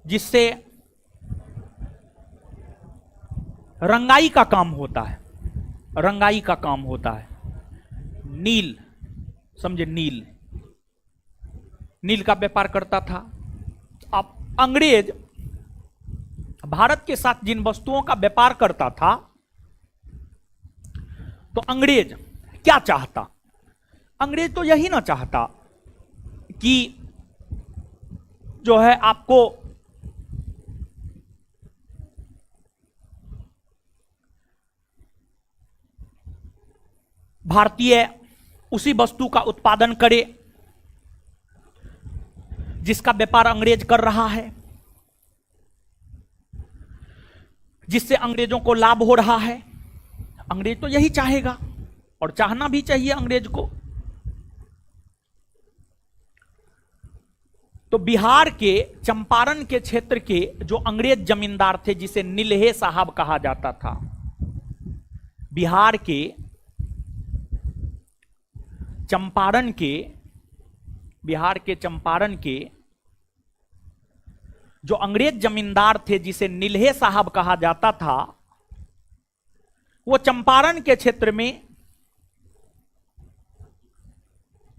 जिससे रंगाई का काम होता है, रंगाई का काम होता है। नील समझे, नील नील का व्यापार करता था। अब अंग्रेज भारत के साथ जिन वस्तुओं का व्यापार करता था, तो अंग्रेज क्या चाहता? अंग्रेज तो यही ना चाहता कि जो है आपको भारतीय उसी वस्तु का उत्पादन करे जिसका व्यापार अंग्रेज कर रहा है, जिससे अंग्रेजों को लाभ हो रहा है। अंग्रेज तो यही चाहेगा और चाहना भी चाहिए अंग्रेज को। तो बिहार के चंपारण के क्षेत्र के जो अंग्रेज जमींदार थे, जिसे नीलहे साहब कहा जाता था, बिहार के चंपारण के, बिहार के चंपारण के जो अंग्रेज जमींदार थे जिसे नीलहे साहब कहा जाता था, वो चंपारण के क्षेत्र में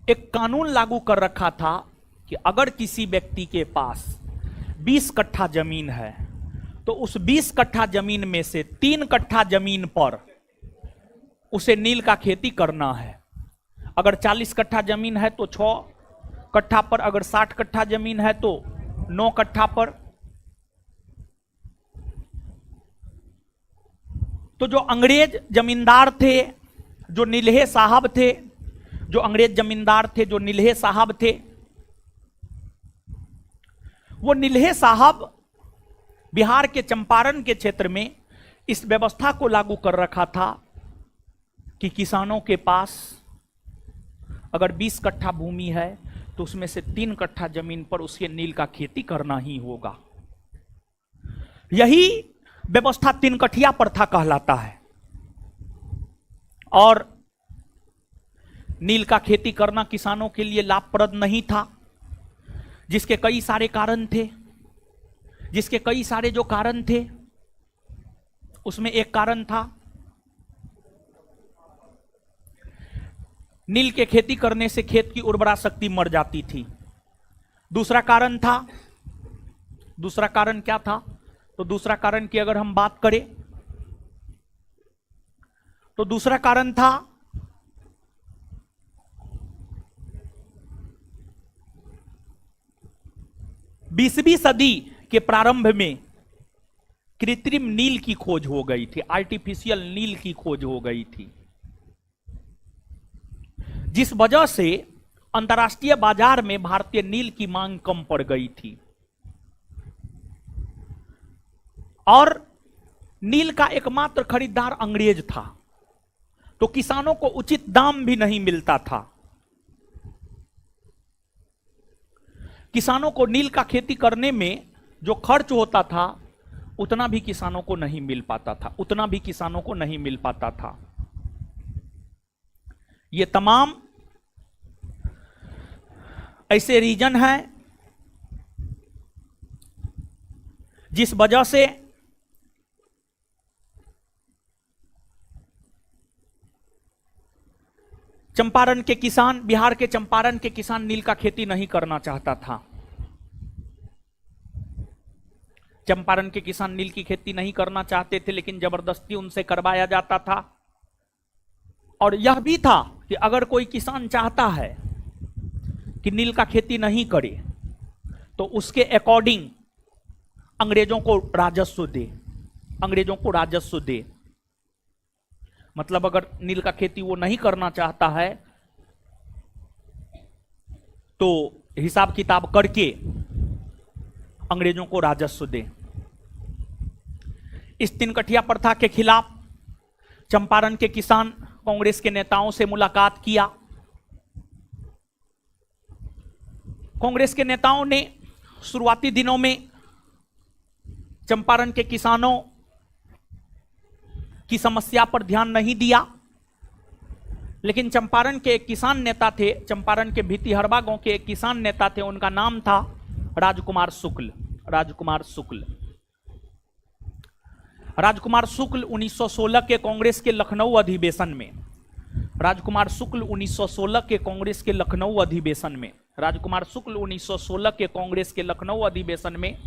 एक कानून लागू कर रखा था कि अगर किसी व्यक्ति के पास 20 कट्ठा जमीन है तो उस 20 कट्ठा जमीन में से 3 कट्ठा जमीन पर उसे नील का खेती करना है। अगर 40 कट्ठा जमीन है तो 6 कट्ठा पर, अगर 60 कट्ठा जमीन है तो 9 कट्ठा पर। तो जो अंग्रेज जमींदार थे, जो नीलहे साहब थे, जो अंग्रेज जमींदार थे, जो नीलहे साहब थे, वो नीलहे साहब बिहार के चंपारण के क्षेत्र में इस व्यवस्था को लागू कर रखा था कि किसानों के पास अगर 20 कट्ठा भूमि है तो उसमें से 3 कट्ठा जमीन पर उसके नील का खेती करना ही होगा। यही व्यवस्था तिनकठिया प्रथा कहलाता है। और नील का खेती करना किसानों के लिए लाभप्रद नहीं था, जिसके कई सारे कारण थे। जिसके कई सारे जो कारण थे, उसमें एक कारण था नील के खेती करने से खेत की उर्वरा शक्ति मर जाती थी। दूसरा कारण था, दूसरा कारण क्या था? तो दूसरा कारण की अगर हम बात करें तो दूसरा कारण था बीसवीं सदी के प्रारंभ में कृत्रिम नील की खोज हो गई थी, आर्टिफिशियल नील की खोज हो गई थी, जिस वजह से अंतर्राष्ट्रीय बाजार में भारतीय नील की मांग कम पड़ गई थी और नील का एकमात्र खरीदार अंग्रेज था, तो किसानों को उचित दाम भी नहीं मिलता था। किसानों को नील का खेती करने में जो खर्च होता था उतना भी किसानों को नहीं मिल पाता था, उतना भी किसानों को नहीं मिल पाता था। ये तमाम ऐसे रीजन हैं जिस वजह से चंपारण के किसान, बिहार के चंपारण के किसान नील का खेती नहीं करना चाहता था। चंपारण के किसान नील की खेती नहीं करना चाहते थे, लेकिन जबरदस्ती उनसे करवाया जाता था। और यह भी था कि अगर कोई किसान चाहता है कि नील का खेती नहीं करे तो उसके अकॉर्डिंग अंग्रेजों को राजस्व दे, अंग्रेजों को राजस्व दे। मतलब अगर नील का खेती वो नहीं करना चाहता है तो हिसाब किताब करके अंग्रेजों को राजस्व दे। इस तीन कठिया प्रथा के खिलाफ चंपारण के किसान कांग्रेस के नेताओं से मुलाकात किया। कांग्रेस के नेताओं ने शुरुआती दिनों में चंपारण के किसानों की समस्या पर ध्यान नहीं दिया, लेकिन चंपारण के एक किसान नेता थे, चंपारण के भितिहरवा गांव के एक किसान नेता थे, उनका नाम था राजकुमार शुक्ल। राजकुमार शुक्ल 1916 के कांग्रेस के लखनऊ अधिवेशन में, राजकुमार शुक्ल 1916 के कांग्रेस के लखनऊ अधिवेशन में, राजकुमार शुक्ल 1916 के कांग्रेस के लखनऊ अधिवेशन में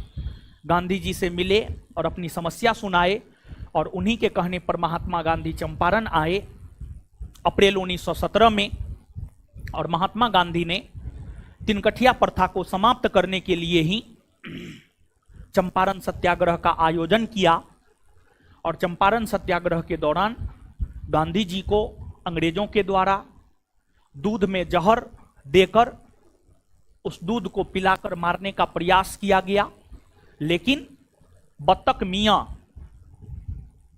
गांधी जी से मिले और अपनी समस्या सुनाए। और उन्हीं के कहने पर महात्मा गांधी चंपारण आए अप्रैल 1917 में, और महात्मा गांधी ने तिनकठिया प्रथा को समाप्त करने के लिए ही चंपारण सत्याग्रह का आयोजन किया। और चंपारण सत्याग्रह के दौरान गांधी जी को अंग्रेजों के द्वारा दूध में जहर देकर उस दूध को पिलाकर मारने का प्रयास किया गया, लेकिन बत्तख मियां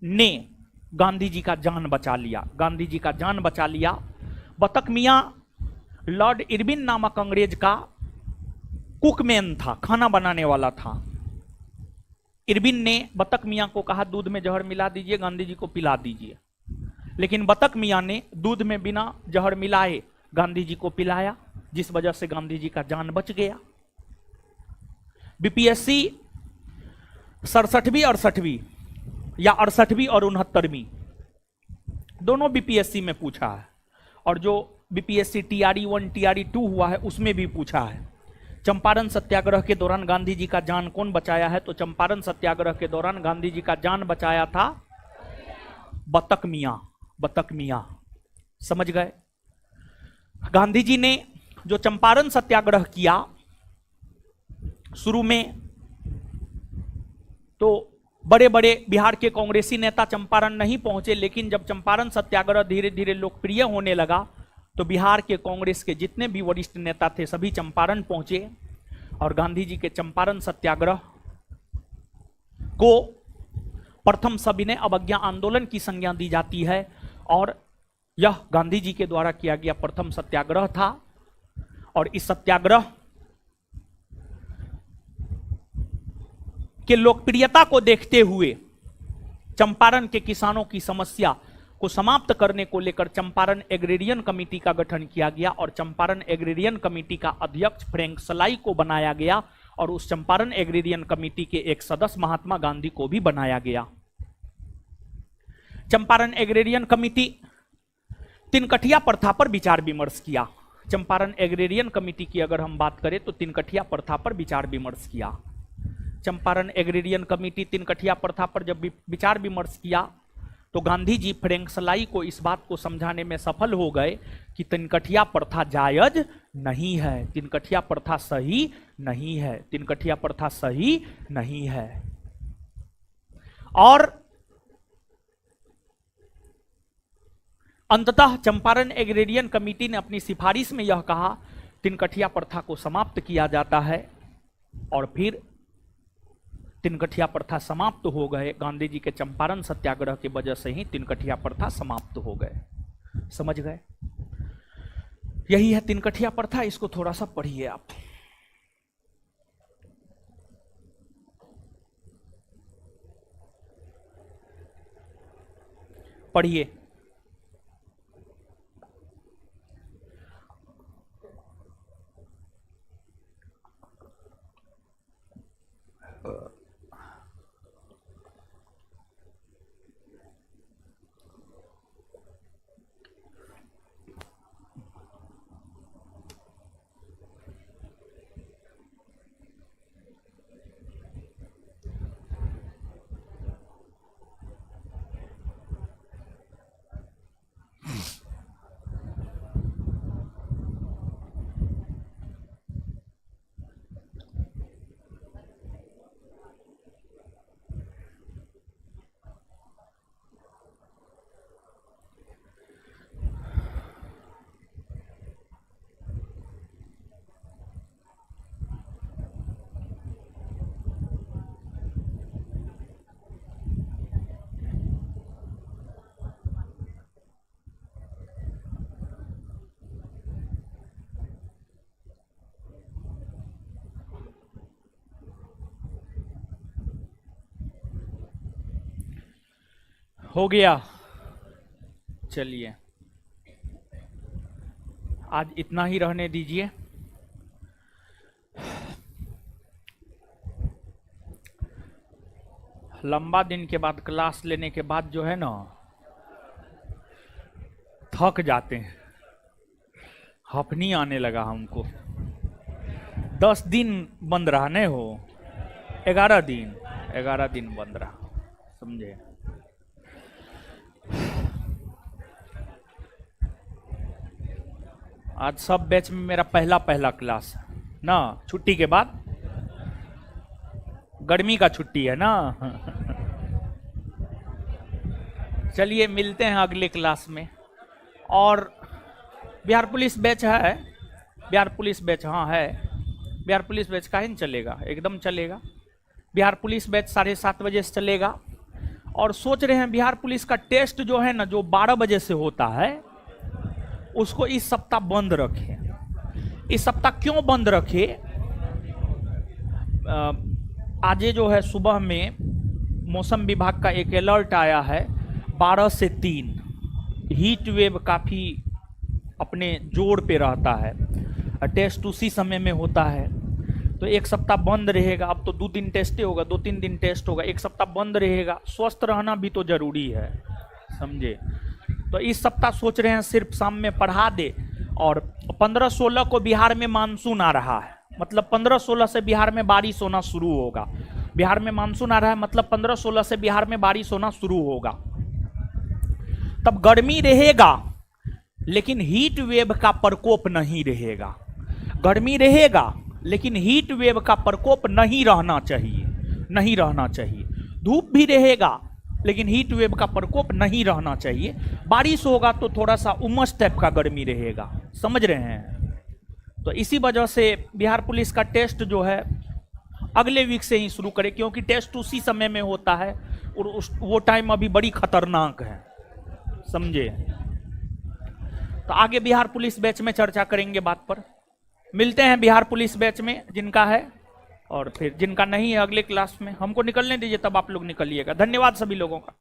ने गांधी जी का जान बचा लिया। गांधी जी का जान बचा लिया। बत्तख मियां लॉर्ड इरविन नामक अंग्रेज का कुकमैन था, खाना बनाने वाला था। इरविन ने बत्तख मियां को कहा दूध में जहर मिला दीजिए, गांधी जी को पिला दीजिए, लेकिन बत्तख मियां ने दूध में बिना जहर मिलाए गांधी जी को पिलाया, जिस वजह से गांधी जी का जान बच गया। बीपीएससी 67वीं 68वीं या 68वीं और 69वीं दोनों बीपीएससी में पूछा है, और जो बीपीएससी टीआरई 1 टीआरई 2 हुआ है उसमें भी पूछा है चंपारण सत्याग्रह के दौरान गांधी जी का जान कौन बचाया है। तो चंपारण सत्याग्रह के दौरान गांधी जी का जान बचाया था बत्तख मियां। बत्तख मियां, समझ गए। गांधी जी ने जो चंपारण सत्याग्रह किया शुरू में, तो बड़े बड़े बिहार के कांग्रेसी नेता चंपारण नहीं पहुंचे, लेकिन जब चंपारण सत्याग्रह धीरे धीरे लोकप्रिय होने लगा तो बिहार के कांग्रेस के जितने भी वरिष्ठ नेता थे सभी चंपारण पहुंचे, और गांधी जी के चंपारण सत्याग्रह को प्रथम सविनय अवज्ञा आंदोलन की संज्ञा दी जाती है, और यह गांधी जी के द्वारा किया गया प्रथम सत्याग्रह था। और इस सत्याग्रह के लोकप्रियता को देखते हुए चंपारण के किसानों की समस्या को समाप्त करने को लेकर चंपारण एग्रेरियन कमेटी का गठन किया गया, और चंपारण एग्रेरियन कमेटी का अध्यक्ष फ्रैंक सलाई को बनाया गया, और उस चंपारण एग्रेरियन कमेटी के एक सदस्य महात्मा गांधी को भी बनाया गया। चंपारण एग्रेरियन कमेटी तिनकठिया प्रथा पर विचार विमर्श किया। चंपारण एग्रेरियन कमेटी की अगर हम बात करें तो तिनकठिया प्रथा पर विचार विमर्श किया। चंपारण एग्रेरियन कमेटी तिनकठिया प्रथा पर जब विचार विमर्श किया तो गांधी जी फ्रैंक सलाई को इस बात को समझाने में सफल हो गए कि तिनकठिया प्रथा जायज नहीं है, तिनकठिया प्रथा सही नहीं है, तिनकठिया प्रथा सही नहीं है। और अंततः चंपारण एग्रेरियन कमेटी ने अपनी सिफारिश में यह कहा तिनकठिया प्रथा को समाप्त किया जाता है और फिर तिनकठिया प्रथा समाप्त हो गए। गांधी जी के चंपारण सत्याग्रह की वजह से ही तिनकठिया प्रथा समाप्त हो गए। समझ गए? यही है तिनकठिया प्रथा। इसको थोड़ा सा पढ़िए आप। पढ़िए। हो गया। चलिए आज इतना ही रहने दीजिए। लंबा दिन के बाद क्लास लेने के बाद जो है ना थक जाते हैं। हफनी आने लगा हमको। 10 दिन बंद रहा नहीं हो, 11 दिन बंद रहा। समझे? आज सब बैच में मेरा पहला क्लास है ना, छुट्टी के बाद। गर्मी का छुट्टी है ना। चलिए मिलते हैं अगले क्लास में। और बिहार पुलिस बैच है, बिहार पुलिस बैच हाँ है, बिहार पुलिस बैच का ही चलेगा, एकदम चलेगा। बिहार पुलिस बैच 7:30 बजे से चलेगा। और सोच रहे हैं बिहार पुलिस का टेस्ट जो है ना, जो 12 बजे से होता है, उसको इस सप्ताह बंद रखें। इस सप्ताह क्यों बंद रखे? आज जो है सुबह में मौसम विभाग का एक अलर्ट आया है 12 से 3 हीट वेव काफी अपने जोर पे रहता है। टेस्ट उसी समय में होता है, तो एक सप्ताह बंद रहेगा। अब तो 2 दिन टेस्ट होगा, 2-3 दिन टेस्ट होगा, एक सप्ताह बंद रहेगा। स्वस्थ रहना भी तो जरूरी है, समझे? तो इस सप्ताह सोच रहे हैं सिर्फ शाम में पढ़ा दे। और 15-16 को बिहार में मानसून आ रहा है, मतलब 15-16 से बिहार में बारिश होना शुरू होगा। बिहार में मानसून आ रहा है मतलब 15-16 से बिहार में बारिश होना शुरू होगा। तब गर्मी रहेगा लेकिन हीट वेव का प्रकोप नहीं रहेगा। गर्मी रहेगा लेकिन हीट वेव का प्रकोप नहीं रहना चाहिए, नहीं रहना चाहिए। धूप भी रहेगा लेकिन हीट वेव का प्रकोप नहीं रहना चाहिए। बारिश होगा तो थोड़ा सा उमस टाइप का गर्मी रहेगा। समझ रहे हैं? तो इसी वजह से बिहार पुलिस का टेस्ट जो है अगले वीक से ही शुरू करें, क्योंकि टेस्ट उसी समय में होता है और वो टाइम अभी बड़ी खतरनाक है। समझे? तो आगे बिहार पुलिस बैच में चर्चा करेंगे बात पर। मिलते हैं बिहार पुलिस बैच में जिनका है, और फिर जिनका नहीं है अगले क्लास में। हमको निकलने दीजिए, तब आप लोग निकलिएगा। धन्यवाद सभी लोगों का।